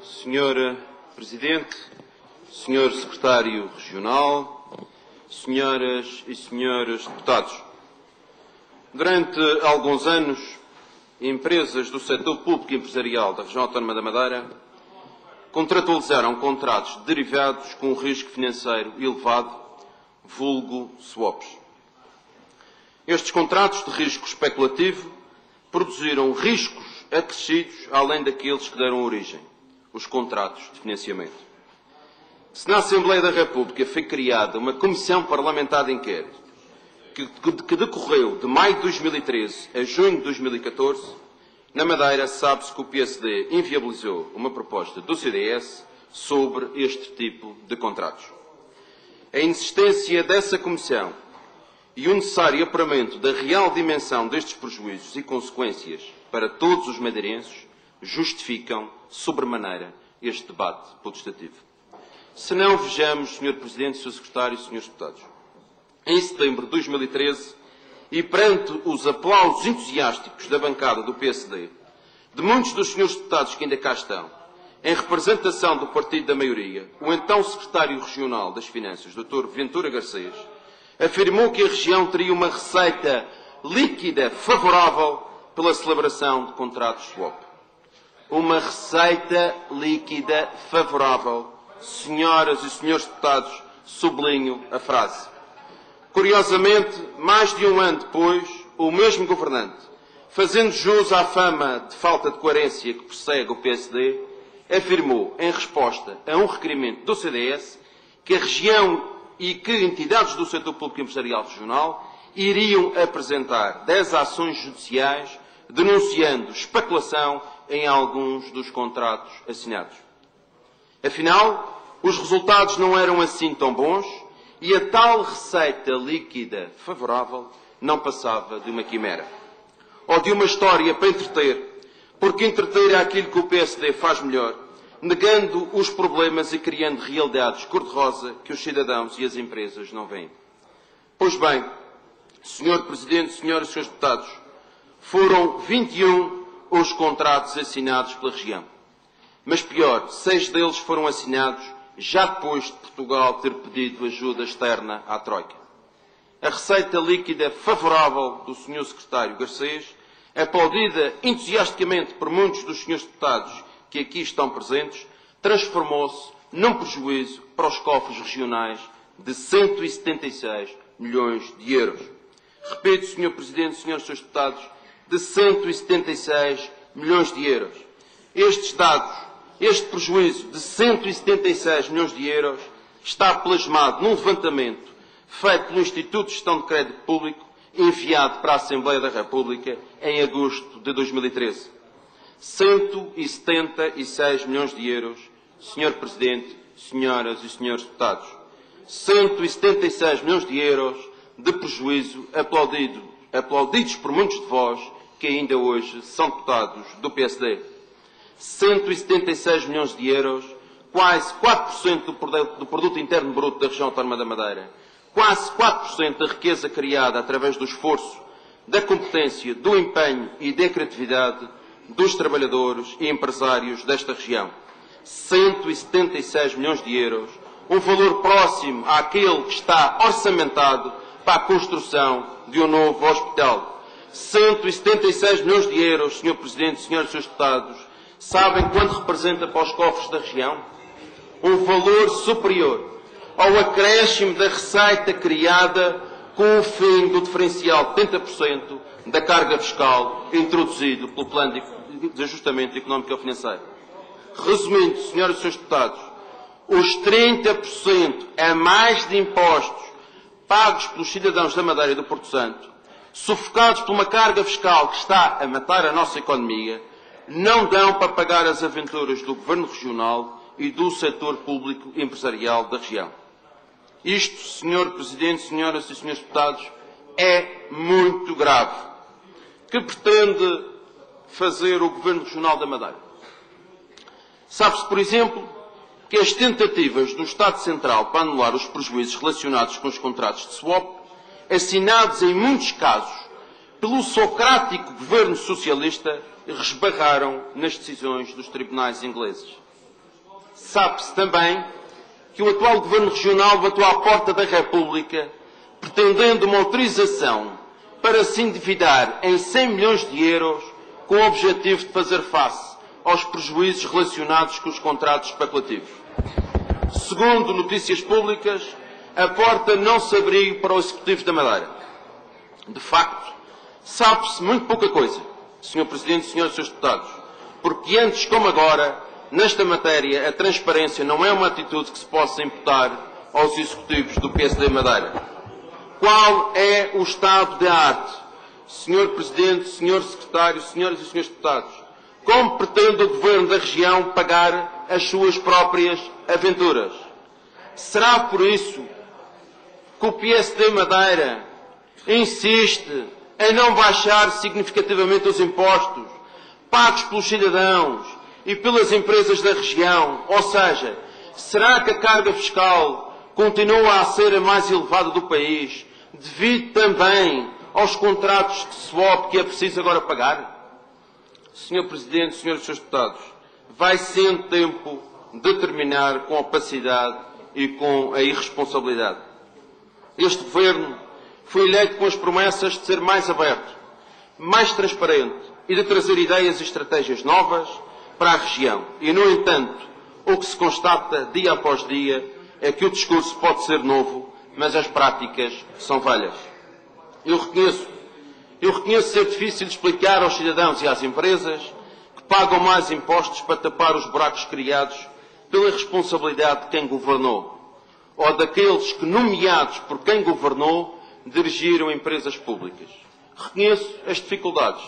Senhor Presidente, Senhor Secretário Regional, Senhoras e Senhores Deputados, durante alguns anos, empresas do setor público e empresarial da Região Autónoma da Madeira contratualizaram contratos derivados com um risco financeiro elevado, vulgo swaps. Estes contratos de risco especulativo produziram riscos acrescidos além daqueles que deram origem, os contratos de financiamento. Se na Assembleia da República foi criada uma Comissão Parlamentar de Inquérito que decorreu de maio de 2013 a junho de 2014, na Madeira sabe-se que o PSD inviabilizou uma proposta do CDS sobre este tipo de contratos. A insistência dessa Comissão e o necessário apuramento da real dimensão destes prejuízos e consequências para todos os madeirenses justificam, sobremaneira, este debate potestativo. Se não, vejamos, Sr. Presidente, Sr. Secretário e Srs. Deputados. Em setembro de 2013, e perante os aplausos entusiásticos da bancada do PSD, de muitos dos Srs. Deputados que ainda cá estão, em representação do partido da maioria, o então Secretário Regional das Finanças, Dr. Ventura Garcês, afirmou que a região teria uma receita líquida favorável pela celebração de contratos swap. Uma receita líquida favorável. Senhoras e senhores deputados, sublinho a frase. Curiosamente, mais de um ano depois, o mesmo governante, fazendo jus à fama de falta de coerência que persegue o PSD, afirmou, em resposta a um requerimento do CDS, que a região e que entidades do setor público empresarial regional iriam apresentar 10 ações judiciais denunciando especulação em alguns dos contratos assinados. Afinal, os resultados não eram assim tão bons e a tal receita líquida favorável não passava de uma quimera. Ou de uma história para entreter, porque entreter é aquilo que o PSD faz melhor, negando os problemas e criando realidades cor-de-rosa que os cidadãos e as empresas não veem. Pois bem, Sr. Presidente, Senhoras e Srs. Deputados, foram 21 os contratos assinados pela região. Mas pior, 6 deles foram assinados já depois de Portugal ter pedido ajuda externa à Troika. A receita líquida favorável do Sr. Secretário Garcês, aplaudida entusiasticamente por muitos dos Srs. Deputados que aqui estão presentes, transformou-se num prejuízo para os cofres regionais de 176 milhões de euros. Repito, Sr. Presidente, Srs. e Srs. Deputados, de 176 milhões de euros. Estes dados, este prejuízo de 176 milhões de euros está plasmado num levantamento feito pelo Instituto de Gestão de Crédito Público, enviado para a Assembleia da República em agosto de 2013. 176 milhões de euros, Sr. Presidente, Senhoras e Senhores Deputados. 176 milhões de euros de prejuízo aplaudidos por muitos de vós que ainda hoje são deputados do PSD. 176 milhões de euros, quase 4% do produto interno bruto da região autónoma da Madeira, quase 4% da riqueza criada através do esforço, da competência, do empenho e da criatividade dos trabalhadores e empresários desta região. 176 milhões de euros, um valor próximo àquele que está orçamentado para a construção de um novo hospital. 176 milhões de euros, Sr. Presidente, Senhoras e Srs. Deputados, sabem quanto representa para os cofres da região? Um valor superior ao acréscimo da receita criada com o fim do diferencial de 70% da carga fiscal introduzido pelo Plano de Ajustamento Económico e Financeiro. Resumindo, Senhoras e Srs. Deputados, os 30% a mais de impostos pagos pelos cidadãos da Madeira e do Porto Santo, sufocados por uma carga fiscal que está a matar a nossa economia, não dão para pagar as aventuras do Governo Regional e do setor público empresarial da região. Isto, Sr. Presidente, Senhoras e Srs. Deputados, é muito grave. Que pretende fazer o Governo Regional da Madeira? Sabe-se, por exemplo, que as tentativas do Estado Central para anular os prejuízos relacionados com os contratos de swap, assinados em muitos casos pelo socrático governo socialista, resbarraram nas decisões dos tribunais ingleses. Sabe-se também que o atual Governo Regional bateu à porta da República pretendendo uma autorização para se endividar em 100 milhões de euros com o objetivo de fazer face aos prejuízos relacionados com os contratos especulativos. Segundo notícias públicas, a porta não se abriu para o Executivo da Madeira. De facto, sabe-se muito pouca coisa, Sr. Presidente e Srs. Deputados, porque antes como agora, nesta matéria, a transparência não é uma atitude que se possa imputar aos executivos do PSD Madeira. Qual é o estado da arte, Sr. Presidente, Sr. Secretário, Senhoras e Srs. Deputados? Como pretende o Governo da região pagar as suas próprias aventuras? Será por isso que o PSD Madeira insiste em não baixar significativamente os impostos pagos pelos cidadãos e pelas empresas da região? Ou seja, será que a carga fiscal continua a ser a mais elevada do país, devido também aos contratos de swap que é preciso agora pagar? Sr. Presidente, Srs. Deputados, vai sendo tempo de terminar com a opacidade e com a irresponsabilidade. Este Governo foi eleito com as promessas de ser mais aberto, mais transparente e de trazer ideias e estratégias novas para a região. E, no entanto, o que se constata dia após dia é que o discurso pode ser novo, mas as práticas são velhas. Eu reconheço ser difícil de explicar aos cidadãos e às empresas que pagam mais impostos para tapar os buracos criados pela responsabilidade de quem governou, ou daqueles que, nomeados por quem governou, dirigiram empresas públicas. Reconheço as dificuldades,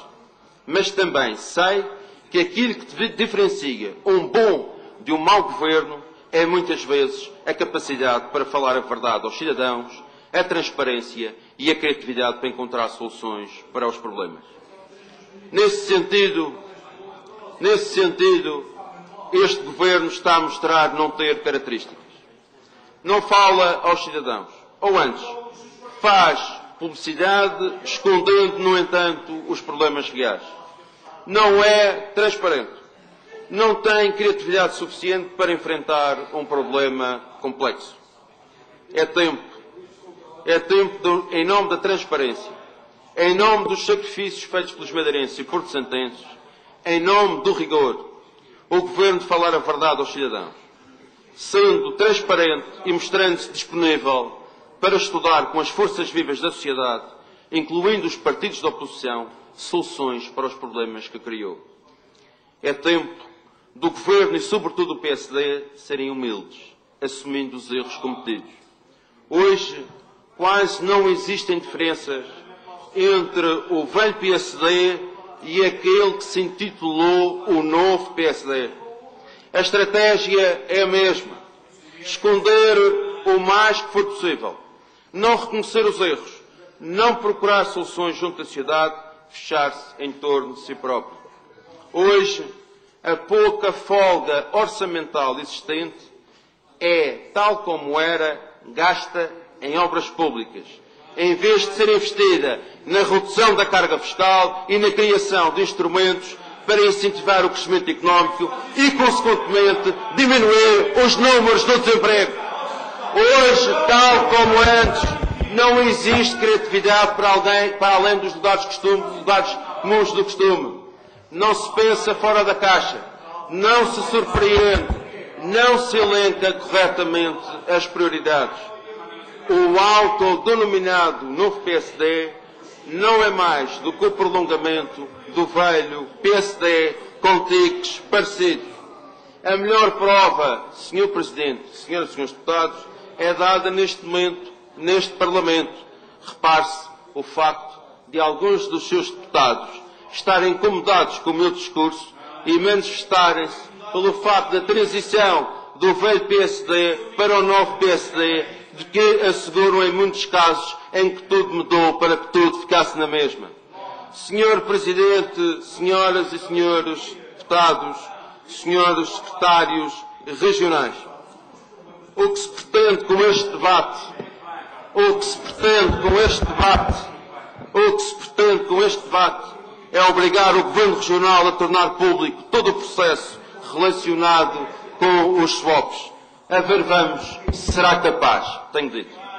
mas também sei que aquilo que diferencia um bom de um mau governo é muitas vezes a capacidade para falar a verdade aos cidadãos, a transparência e a criatividade para encontrar soluções para os problemas. Nesse sentido, este Governo está a mostrar não ter características. Não fala aos cidadãos, ou antes, faz publicidade escondendo, no entanto, os problemas reais. Não é transparente. Não tem criatividade suficiente para enfrentar um problema complexo. É tempo, em nome da transparência, em nome dos sacrifícios feitos pelos madeirenses e porto-santenses, em nome do rigor, o Governo de falar a verdade aos cidadãos, sendo transparente e mostrando-se disponível para estudar com as forças vivas da sociedade, incluindo os partidos da oposição, soluções para os problemas que criou. É tempo do Governo e, sobretudo, do PSD serem humildes, assumindo os erros cometidos. Hoje, quase não existem diferenças entre o velho PSD e aquele que se intitulou o novo PSD. A estratégia é a mesma. Esconder o mais que for possível. Não reconhecer os erros. Não procurar soluções junto da sociedade. Fechar-se em torno de si próprio. Hoje, a pouca folga orçamental existente é, tal como era, gasta em obras públicas, em vez de ser investida na redução da carga fiscal e na criação de instrumentos para incentivar o crescimento económico e, consequentemente, diminuir os números do desemprego. Hoje, tal como antes, não existe criatividade para além dos lugares comuns do costume. Não se pensa fora da caixa, não se surpreende, não se elenca corretamente as prioridades. O autodenominado novo PSD não é mais do que o prolongamento do velho PSD com tiques parecidos. A melhor prova, Sr. Presidente, Senhoras e Srs. Deputados, é dada neste momento, neste Parlamento. Repare-se o facto de alguns dos seus deputados estarem incomodados com o meu discurso e manifestarem-se pelo facto da transição do velho PSD para o novo PSD, de que asseguram em muitos casos em que tudo mudou para que tudo ficasse na mesma. Senhor Presidente, Senhoras e Senhores Deputados, Senhores Secretários Regionais, o que se pretende com este debate, é obrigar o Governo Regional a tornar público todo o processo relacionado com os swaps. A ver, vamos, se será capaz, tenho dito.